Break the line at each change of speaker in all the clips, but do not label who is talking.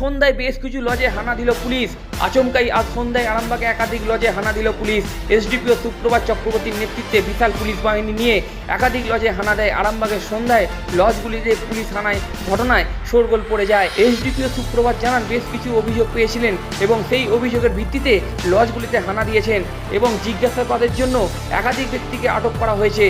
সন্ধ্যায় বেশ কিছু লজে হানা দিল পুলিশ। আচমকাই আজ সন্ধ্যায় আরামবাগে একাধিক লজে হানা দিল পুলিশ। এসডিপিও সুপ্রভাত চক্রবর্তীর নেতৃত্বে বিশাল পুলিশ বাহিনী নিয়ে একাধিক লজে হানা দেয়। আরামবাগের সন্ধ্যায় লজগুলিতে পুলিশ হানায় ঘটনায় শোরগোল পড়ে যায়। এসডিপিও সুপ্রভাত জানান বেশ কিছু অভিযোগ পেয়েছিলেন এবং সেই অভিযোগের ভিত্তিতে লজগুলিতে হানা দিয়েছেন এবং জিজ্ঞাসাবাদের জন্য একাধিক ব্যক্তিকে আটক করা হয়েছে।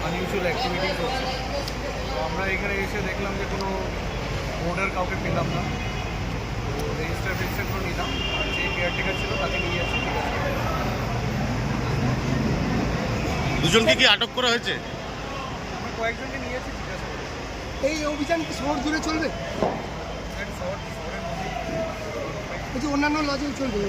আনইউজুয়াল অ্যাক্টিভিটিস হচ্ছে, তো আমরা এখানে এসে দেখলাম যে কোনো অর্ডার কাউকে পেলাম না। তো রেজিস্টার ফেজিস্টার নিলাম, আর যে কেয়ারটেকার ছিল তাকে নিয়ে যাচ্ছি। ঠিক আছে,
দুজনকে কি আটক করা হয়েছে?
আমরা কয়েকজনকে নিয়েছি। ঠিক আছে,
এই অভিযান কি শহর জুড়ে চলবে?
শহরের মধ্যে
অন্যান্য লজেও চলবে?